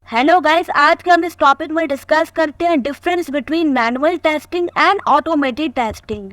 Hello guys, आज के हम इस टॉपिक में डिस्कस करते हैं difference between manual testing and automated testing.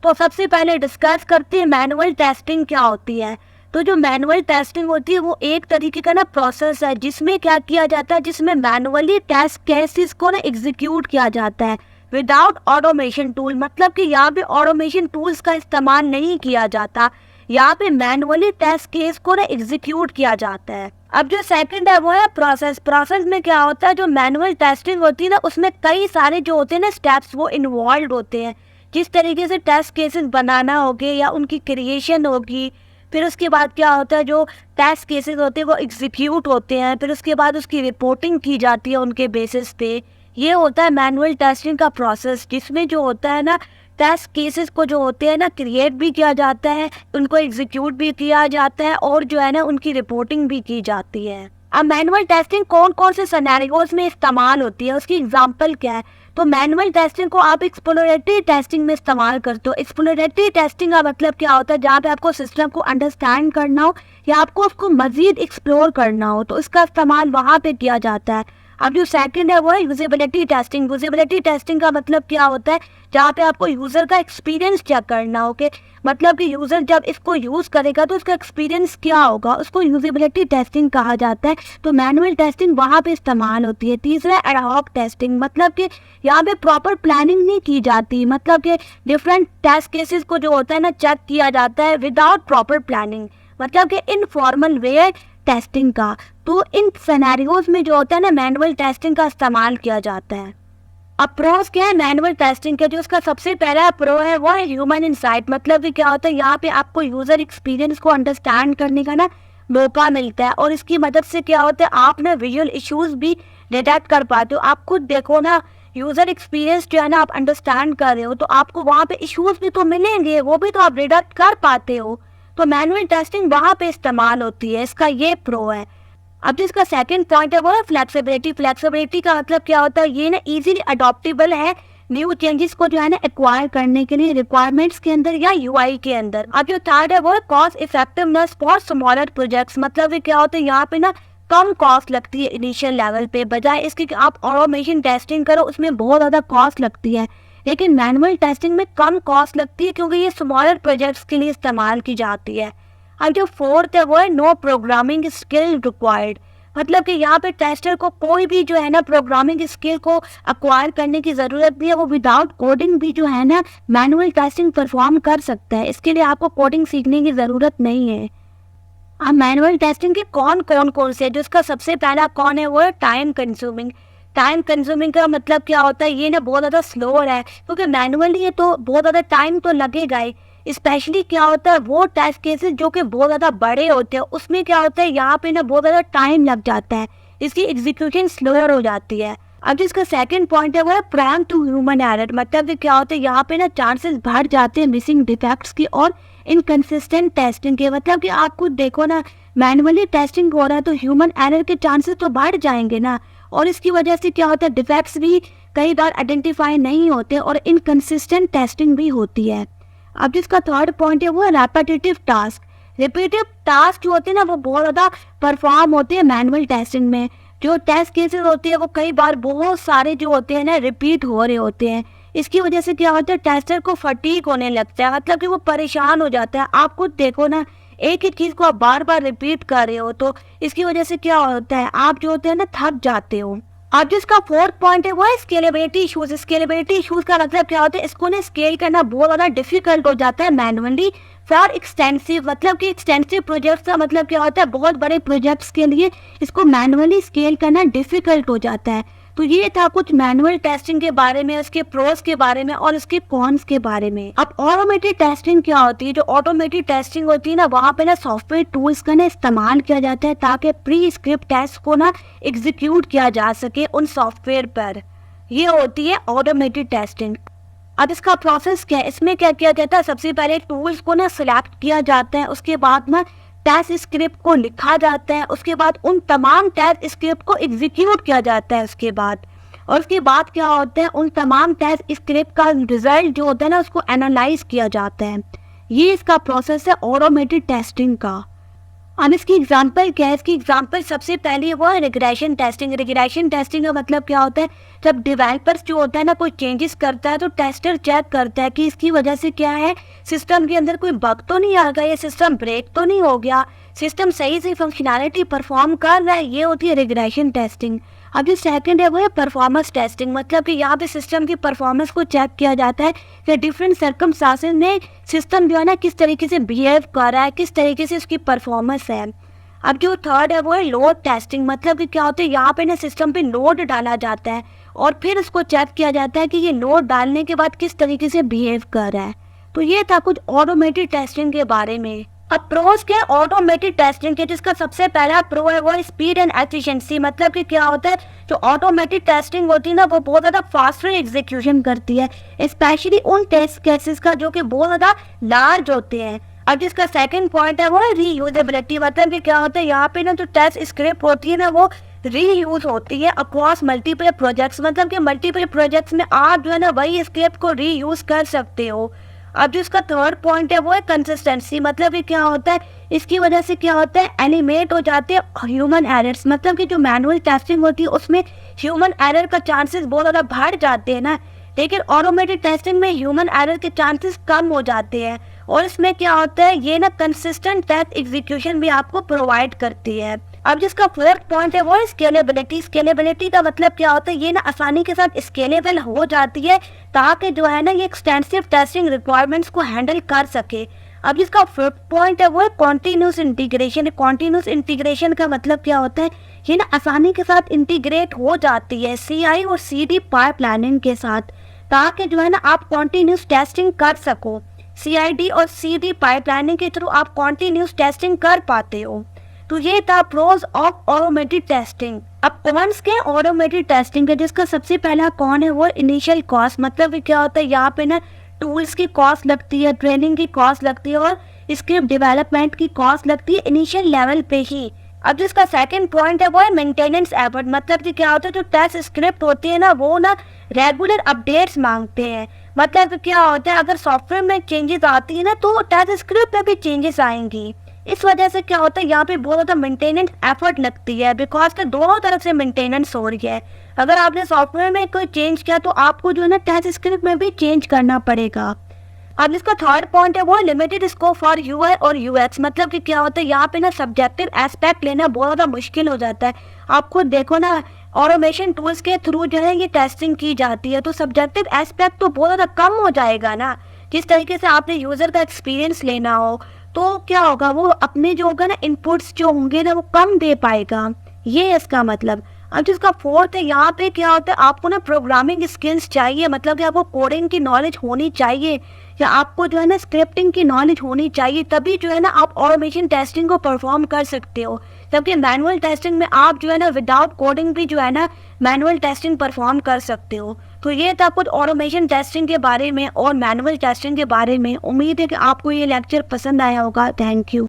तो सबसे पहले डिस्कस करते हैं मैनुअल टेस्टिंग क्या होती है। तो जो मैनुअल टेस्टिंग होती है वो एक तरीके का प्रोसेस है जिसमें क्या किया जाता है, जिसमें मैनुअली टेस्ट केसेस को एग्जीक्यूट किया जाता है विदाउट ऑटोमेशन टूल। मतलब कि यहाँ पे ऑटोमेशन टूल्स का इस्तेमाल नहीं किया जाता, यहाँ पे मैनुअली टेस्ट केस को एग्जीक्यूट किया जाता है। अब जो सेकंड है वो है प्रोसेस। प्रोसेस में क्या होता है, जो मैनुअल टेस्टिंग होती है उसमें कई सारे जो होते हैं स्टेप्स वो इन्वॉल्व होते हैं। जिस तरीके से टेस्ट केसेस बनाना होगे या उनकी क्रिएशन होगी, फिर उसके बाद क्या होता है जो टेस्ट केसेस होते हैं वो एग्जीक्यूट होते हैं, फिर उसके बाद उसकी रिपोर्टिंग की जाती है उनके बेसिस पे। ये होता है मैनुअल टेस्टिंग का प्रोसेस, जिसमें जो होता है टेस्ट केसेस को जो होते हैं क्रिएट भी किया जाता है, उनको एग्जीक्यूट भी किया जाता है और जो है उनकी रिपोर्टिंग भी की जाती है। अब मैनुअल टेस्टिंग कौन कौन से सिनेरियोज में इस्तेमाल होती है, उसकी एग्जांपल क्या है। तो मैनुअल टेस्टिंग को आप एक्सप्लोरेटरी टेस्टिंग में इस्तेमाल करते हो। एक्सप्लोरेटरी टेस्टिंग का मतलब क्या होता है, जहाँ पे आपको सिस्टम को अंडरस्टैंड करना हो या आपको उसको मजीद एक्सप्लोर करना हो तो इसका इस्तेमाल वहाँ पे किया जाता है। अब जो सेकंड है वो है यूजेबिलिटी टेस्टिंग। यूजेबिलिटी टेस्टिंग का मतलब क्या होता है, जहाँ पे आपको यूजर का एक्सपीरियंस चेक करना हो कि मतलब कि यूजर जब इसको यूज करेगा तो उसका एक्सपीरियंस क्या होगा, उसको यूजेबिलिटी टेस्टिंग कहा जाता है। तो मैनुअल टेस्टिंग वहाँ पे इस्तेमाल होती है। तीसरा एड हॉक टेस्टिंग, मतलब कि यहाँ पे प्रॉपर प्लानिंग नहीं की जाती, मतलब कि डिफरेंट टेस्ट केसेस को जो होता है चेक किया जाता है विदाउट प्रॉपर प्लानिंग, मतलब कि इनफॉर्मल वे टेस्टिंग का। तो इन सिनेरियोज में जो होता है मैनुअल टेस्टिंग का इस्तेमाल किया जाता है। अब प्रोस क्या है मैनुअल टेस्टिंग के, जो उसका सबसे पहला प्रो है वो है ह्यूमन इंसाइट। मतलब कि क्या होता है, यहाँ पे आपको यूजर एक्सपीरियंस को अंडरस्टैंड करने का मौका मिलता है और इसकी मदद से क्या होता है आप विजुअल इश्यूज भी डिटेक्ट कर पाते हो। आप खुद देखो यूजर एक्सपीरियंस जो है आप अंडरस्टैंड कर रहे हो तो आपको वहाँ पे इश्यूज भी तो मिलेंगे, वो भी तो आप डिटेक्ट कर पाते हो। तो मैनुअल टेस्टिंग वहाँ पे इस्तेमाल होती है, इसका ये प्रो है। अब जिसका सेकंड पॉइंट है वो है फ्लेक्सिबिलिटी। फ्लेक्सिबिलिटी का मतलब क्या होता है, ये इजीली अडॉप्टेबल है न्यू चेंजेस को जो है एक्वायर करने के लिए रिक्वायरमेंट्स के अंदर या यूआई के अंदर। अब जो थर्ड है वो है cost effectiveness for smaller projects. मतलब ये क्या होता है, यहाँ पे कम कॉस्ट लगती है इनिशियल लेवल पे, बजाय इसके कि आप ऑटोमेशन टेस्टिंग करो उसमें बहुत ज़्यादा कॉस्ट लगती है। लेकिन मैनुअल टेस्टिंग में कम कॉस्ट लगती है क्योंकि ये स्मॉलर प्रोजेक्ट्स के लिए इस्तेमाल की जाती है। अब जो फोर्थ है वो है नो प्रोग्रामिंग स्किल रिक्वायर्ड। मतलब कि यहाँ पे टेस्टर को कोई भी जो है प्रोग्रामिंग स्किल को अक्वायर करने की ज़रूरत नहीं है, वो विदाउट कोडिंग भी जो है मैनुअल टेस्टिंग परफॉर्म कर सकता है। इसके लिए आपको कोडिंग सीखने की ज़रूरत नहीं है। अब मैनुअल टेस्टिंग के कौन से है, जो इसका सबसे पहला कौन है वो है टाइम कंज्यूमिंग। टाइम कंज्यूमिंग का मतलब क्या होता है, ये बहुत ज़्यादा स्लो है क्योंकि मैनुअली ये तो बहुत ज़्यादा टाइम तो लगेगा ही। स्पेशली क्या होता है वो टेस्ट केसेस जो कि बहुत ज़्यादा बड़े होते हैं उसमें क्या होता है यहाँ पे बहुत ज़्यादा टाइम लग जाता है, इसकी एग्जीक्यूशन स्लोअर हो जाती है। अब जिसका सेकंड पॉइंट है वो है प्राइम टू ह्यूमन एरर। मतलब क्या होता है यहाँ पे चांसेस बढ़ जाते हैं मिसिंग डिफेक्ट्स की और इनकंसिस्टेंट टेस्टिंग के। मतलब कि आप खुद देखो मैनुअली टेस्टिंग हो रहा है तो ह्यूमन एरर के चांसेस तो बढ़ जाएंगे और इसकी वजह से क्या होता है डिफेक्ट्स भी कई बार आइडेंटिफाई नहीं होते और इनकंसिस्टेंट टेस्टिंग भी होती है। अब जिसका थर्ड पॉइंट है वो है रेपिटेटिव टास्क। रिपीटिव टास्क जो होते हैं वो बहुत ज़्यादा परफॉर्म होते हैं मैनुअल टेस्टिंग में। जो टेस्ट केसेस होते हैं वो कई बार बहुत सारे जो होते हैं रिपीट हो रहे होते हैं। इसकी वजह से क्या होता है टेस्टर को फटीग होने लगता है, मतलब कि वो परेशान हो जाता है। आप खुद देखो एक ही चीज़ को आप बार बार रिपीट कर रहे हो तो इसकी वजह से क्या होता है आप जो होते हैं थक जाते हो। अब जिसका फोर्थ पॉइंट है वो है स्केलेबिलिटी इश्यूज। स्केलेबिलिटी इश्यूज का मतलब क्या होता है, इसको स्केल करना बहुत ज़्यादा डिफिकल्ट हो जाता है मैनुअली फॉर एक्सटेंसिव। मतलब कि एक्सटेंसिव प्रोजेक्ट्स का मतलब क्या होता है, बहुत बड़े प्रोजेक्ट्स के लिए इसको मैनुअली स्केल करना डिफिकल्ट हो जाता है। तो ये था कुछ मैनुअल टेस्टिंग के बारे में, उसके प्रोस के बारे में और उसके कॉन्स के बारे में। अब ऑटोमेटेड टेस्टिंग क्या होती है, जो ऑटोमेटेड टेस्टिंग होती है वहाँ पे सॉफ्टवेयर टूल्स का इस्तेमाल किया जाता है ताकि प्री स्क्रिप्ट टेस्ट को एग्जीक्यूट किया जा सके उन सॉफ्टवेयर पर। ये होती है ऑटोमेटेड टेस्टिंग। अब इसका प्रोसेस क्या है, इसमें क्या किया जाता है, सबसे पहले टूल्स को सिलेक्ट किया जाता है, उसके बाद टेस्ट स्क्रिप्ट को लिखा जाता है, उसके बाद उन तमाम टेस्ट स्क्रिप्ट को एग्जीक्यूट किया जाता है उसके बाद। और उसके बाद क्या होता है उन तमाम टेस्ट स्क्रिप्ट का रिजल्ट जो होता है उसको एनालाइज किया जाता है। ये इसका प्रोसेस है ऑटोमेटेड टेस्टिंग का। अब इसकी एग्जांपल क्या है? इसकी एग्जांपल सबसे पहले वो है रिग्रेशन टेस्टिंग। रिग्रेशन टेस्टिंग का मतलब क्या होता है? जब डेवलपर्स जो होता है ना कोई चेंजेस करता है तो टेस्टर चेक करता है कि इसकी वजह से क्या है, सिस्टम के अंदर कोई बग तो नहीं आ गया, या सिस्टम ब्रेक तो नहीं हो गया, सिस्टम सही से फंक्शनैलिटी परफॉर्म कर रहा है। ये होती है रिग्रेशन टेस्टिंग। अब जो सेकंड है वो है परफॉर्मेंस टेस्टिंग। मतलब कि यहाँ पे सिस्टम की परफॉर्मेंस को चेक किया जाता है कि डिफरेंट सर्कमस्टांसेस में सिस्टम जो है ना किस तरीके से बिहेव कर रहा है, किस तरीके से उसकी परफॉर्मेंस है। अब जो थर्ड है वो है लोड टेस्टिंग। मतलब कि क्या होता है, यहाँ पे ना सिस्टम पे लोड डाला जाता है और फिर उसको चेक किया जाता है कि ये लोड डालने के बाद किस तरीके से बिहेव कर रहा है। तो ये था कुछ ऑटोमेटेड टेस्टिंग के बारे में। अब प्रोज क्या है ऑटोमेटेड टेस्टिंग के, जिसका सबसे पहला प्रो है वो स्पीड एंड एफिशिएंसी। मतलब कि क्या होता है, जो ऑटोमेटेड टेस्टिंग होती है ना वो बहुत ज़्यादा फास्टर एग्जीक्यूशन करती है, स्पेशली उन टेस्ट केसेस का जो कि बहुत ज़्यादा लार्ज होते हैं। अब जिसका सेकंड पॉइंट है वो है रीयूजेबिलिटी। मतलब कि क्या होता है, यहाँ पे ना जो टेस्ट स्क्रिप्ट होती है ना वो रीयूज होती है अक्रॉस मल्टीपल प्रोजेक्ट्स। मतलब कि मल्टीपल प्रोजेक्ट्स में आप जो है ना वही स्क्रिप्ट को रीयूज कर सकते हो। अब जो इसका थर्ड पॉइंट है वो है कंसिस्टेंसी। मतलब कि क्या होता है, इसकी वजह से क्या होता है, एलिमिनेट हो जाते हैं ह्यूमन एरर्स। मतलब कि जो मैनुअल टेस्टिंग होती है उसमें ह्यूमन एरर का चांसेस बहुत ज़्यादा बढ़ जाते हैं ना, लेकिन ऑटोमेटेड टेस्टिंग में ह्यूमन एरर के चांसेस कम हो जाते हैं। और इसमें क्या होता है, ये ना कंसिस्टेंट टेस्ट एग्जीक्यूशन भी आपको प्रोवाइड करती है। अब जिसका फोर्थ पॉइंट है वो है स्केलेबिलिटी। स्केलेबिलिटी का मतलब क्या होता है, ये ना आसानी के साथ स्केलेबल हो जाती है ताकि जो है ना ये एक्सटेंसिव टेस्टिंग रिक्वायरमेंट्स को हैंडल कर सके। अब जिसका फिफ्थ पॉइंट है वो है कॉन्टिन्यूस इंटीग्रेशन। कॉन्टिन्यूस इंटीग्रेशन का मतलब क्या होता है, ये ना आसानी के साथ इंटीग्रेट हो जाती है CI और CD पाइपलाइनिंग के साथ, ताकि जो है ना आप कॉन्टिन्यूस टेस्टिंग कर सको। CID और CD पाइपलाइनिंग के थ्रू आप कॉन्टिन्यूस टेस्टिंग कर पाते हो। तो ये था प्रोज ऑफ ऑटोमेटेड टेस्टिंग। अब कॉन्स के ऑटोमेटेड टेस्टिंग के, जिसका सबसे पहला कौन है वो इनिशियल कॉस्ट। मतलब कि क्या होता है, यहाँ पे ना टूल्स की कॉस्ट लगती है, ट्रेनिंग की कॉस्ट लगती है और स्क्रिप्ट डेवलपमेंट की कॉस्ट लगती है इनिशियल लेवल पे ही। अब जिसका सेकंड पॉइंट है वो है मेंटेनेंस एफर्ट। मतलब कि क्या होता है, जो टेस्ट स्क्रिप्ट होती है ना वो ना रेगुलर अपडेट्स मांगते हैं। मतलब कि क्या होता है, अगर सॉफ्टवेयर में चेंजेस आती है ना तो टेस्ट स्क्रिप्ट में भी चेंजेस आएंगी। इस वजह से क्या होता है, यहाँ पे बहुत ज़्यादा मेंटेनेंस एफर्ट लगती है, बिकॉज के दोनों तरफ से मेंटेनेंस हो रही है। अगर आपने सॉफ्टवेयर में कोई चेंज किया तो आपको जो है ना टेस्ट स्क्रिप्ट में भी चेंज करना पड़ेगा। अब इसका थर्ड पॉइंट है वो लिमिटेड स्कोप फॉर UI और UX। मतलब कि क्या होता है, यहाँ पे ना सब्जेक्टिव एस्पेक्ट लेना बहुत ज़्यादा मुश्किल हो जाता है। आप खुद देखो ना, ऑटोमेशन टूल्स के थ्रू जो है ये टेस्टिंग की जाती है, तो सब्जेक्टिव एस्पेक्ट तो बहुत ज़्यादा कम हो जाएगा ना। जिस तरीके से आपने यूज़र का एक्सपीरियंस लेना हो तो क्या होगा, वो अपने जो होगा ना इनपुट्स जो होंगे ना वो कम दे पाएगा, ये इसका मतलब। अब जिसका फोर्थ है, यहाँ पे क्या होता है, आपको ना प्रोग्रामिंग स्किल्स चाहिए। मतलब कि आपको कोडिंग की नॉलेज होनी चाहिए या आपको जो है ना स्क्रिप्टिंग की नॉलेज होनी चाहिए, तभी जो है ना आप ऑटोमेशन टेस्टिंग को परफॉर्म कर सकते हो। जबकि मैनुअल टेस्टिंग में आप जो है ना विदाउट कोडिंग भी जो है ना मैनुअल टेस्टिंग परफॉर्म कर सकते हो। तो ये था कुछ ऑटोमेशन टेस्टिंग के बारे में और मैनुअल टेस्टिंग के बारे में। उम्मीद है कि आपको ये लेक्चर पसंद आया होगा। Thank you.